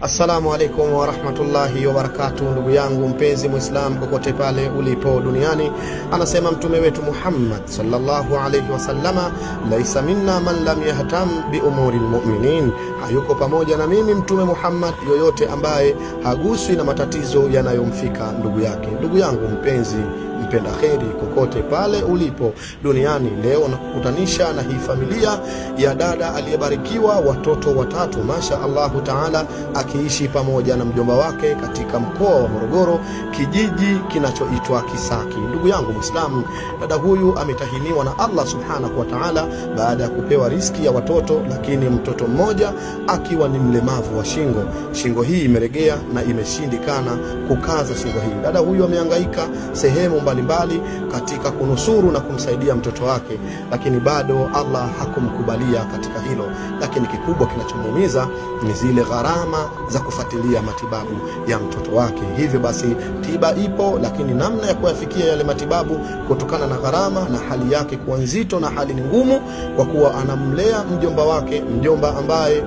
Assalamu alaikum wa rahmatullahi wa barakatuh. Ndugu yangu mpenzi Muislam kokote pale ulipo duniani, anasema mtume wetu Muhammad sallallahu alayhi wasallama, laisa minna man lam yahtam bi umuri almu'minin, hayuko pamoja na mimi mtume Muhammad yoyote ambaye haguswi na matatizo yanayomfika ndugu yake. Ndugu yangu mpenzi mpenda kheri kokote pale ulipo duniani, leo nakukutanisha na hii familia ya dada aliyebarikiwa watoto watatu, masha Allahu taala, akiishi pamoja na mjomba wake katika mkoa wa Morogoro, kijiji kinachoitwa Kisaki. Ndugu yangu Muislamu, dada huyu ametahiniwa na Allah subhanahu wa ta'ala baada ya kupewa riski ya watoto, lakini mtoto mmoja akiwa ni mlemavu wa shingo. Shingo hii imeregea na imeshindikana kukaza shingo hii. Dada huyu amehangaika sehemu mbalimbali katika kunusuru na kumsaidia mtoto wake, lakini bado Allah hakumkubalia katika hilo. Lakini kikubwa kinachomuumiza ni zile gharama za kufuatilia matibabu ya mtoto wake. Hivyo basi tiba ipo, lakini namna ya kuyafikia yale matibabu kutokana na gharama na hali yake kuwa nzito na hali ni ngumu, kwa kuwa anamlea mjomba wake, mjomba ambaye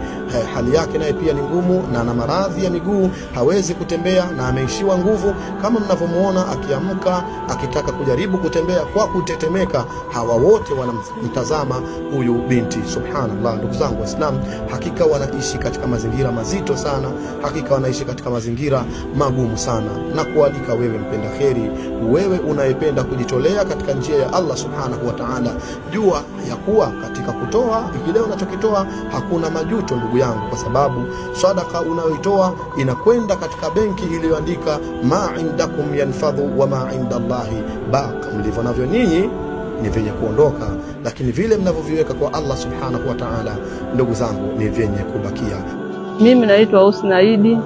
hali yake naye pia ni ngumu na ana maradhi ya miguu, hawezi kutembea na ameishiwa nguvu. Kama mnavyomuona akiamka akitaka kujaribu kutembea kwa kutetemeka, hawa wote wanamtazama huyu binti. Subhanallah, ndugu zangu Waislamu, hakika wanaishi katika mazingira mazito sana, hakika wanaishi katika mazingira magumu sana. Na kualika wewe mpenda kheri, wewe unayependa kujitolea katika njia ya Allah subhanahu wa ta'ala, jua ya kuwa katika kutoa kile unachokitoa hakuna majuto ndugu yangu, kwa sababu sadaka unayoitoa inakwenda katika benki iliyoandika ma indakum yanfadhu wa ma inda Allahi baq. Mlivyo navyo nyinyi ni vyenye kuondoka, lakini vile mnavyoviweka kwa Allah subhanahu wa ta'ala, ndugu zangu, ni vyenye kubakia. Mimi naitwa Husna Idi,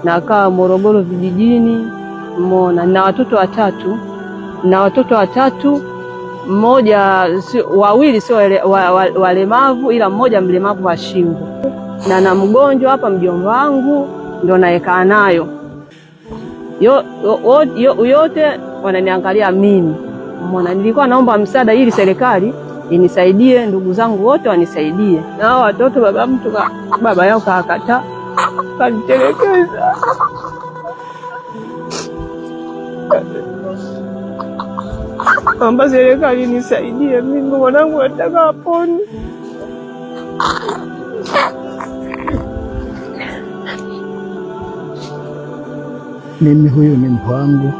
nakaa Morogoro vijijini. Mona na watoto watatu, mmoja wawili sio walemavu, ila mmoja mlemavu wa shingo, na mgonjwa hapa mjomba wangu ndo naekaa nayo. Yote wananiangalia mimi. Mona nilikuwa naomba msaada ili serikali inisaidie, ndugu zangu wote wanisaidie. Na watoto baba yao kakata, kanitelekeza. Amba serikali nisaidie mimi, mwanangu nataka apone. Mimi huyu ni mpo wangu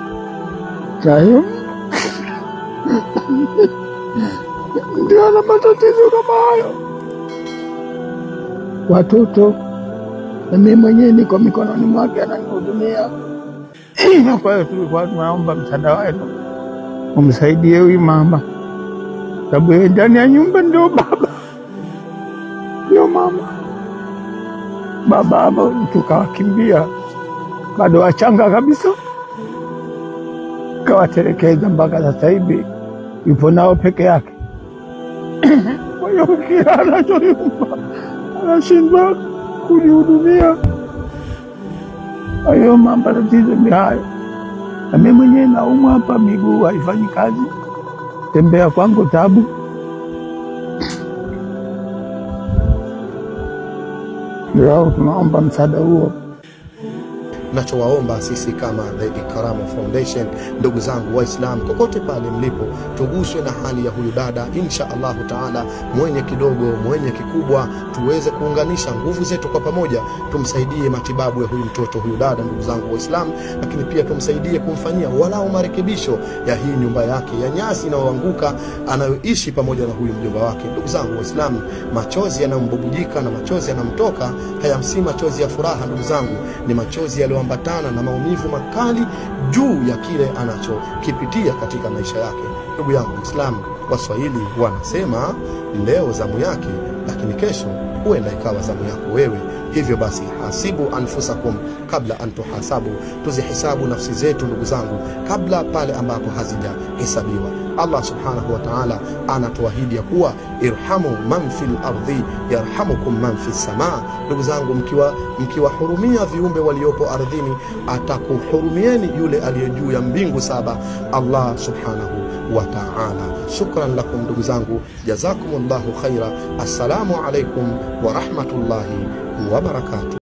Tayo, ndio ana matatizo kama hayo watoto, na mimi mwenyewe niko mikononi mwake ananihudumia. Kwa hiyo tulikuwa tunaomba msaada wenu umsaidie huyu mama, sababu yeye ndani ya nyumba ndio baba, ndio mama. Baba hapo tukawakimbia bado wachanga kabisa, kawatelekeza mpaka sasa hivi yupo nao peke yake. Kwa hiyo kila anachoyumba anashindwa kujihudumia. Kwa hiyo mambo tatizo ni hayo, na mimi mwenyewe naumwa hapa, miguu haifanyi kazi, tembea kwangu tabu. Ndio tunaomba msaada huo. Nachowaomba sisi kama The Ikram Foundation, ndugu zangu Waislamu kokote pale mlipo, tuguswe na hali ya huyu dada, insha Allahu taala, mwenye kidogo mwenye kikubwa, tuweze kuunganisha nguvu zetu kwa pamoja, tumsaidie matibabu ya huyu mtoto, huyu dada, ndugu zangu Waislamu, lakini pia tumsaidie kumfanyia walau marekebisho ya hii nyumba yake ya nyasi inayoanguka anayoishi pamoja na huyu mjomba wake. Ndugu zangu Waislamu, machozi yanambubujika na machozi yanamtoka, hayamsi machozi ya furaha ndugu zangu, ni machozi yaliyoambatana na maumivu makali juu ya kile anachokipitia katika maisha yake. Ndugu yangu Muislamu, Waswahili wanasema leo zamu yake, lakini kesho huenda ikawa zamu yako wewe. Hivyo basi hasibu anfusakum kabla an tuhasabu, tuzihisabu nafsi zetu ndugu zangu kabla pale ambapo hazijahesabiwa. Allah subhanahu wa ta'ala anatuahidi ya kuwa irhamu man fil ardhi yarhamukum man fis samaa. Ndugu zangu, mkiwahurumia viumbe waliopo ardhini, atakuhurumieni yule aliye juu ya mbingu saba, Allah subhanahu wa ta'ala. Shukran lakum ndugu zangu, jazakumullahu khaira. Assalamu alaikum wa rahmatullahi wa barakatuh.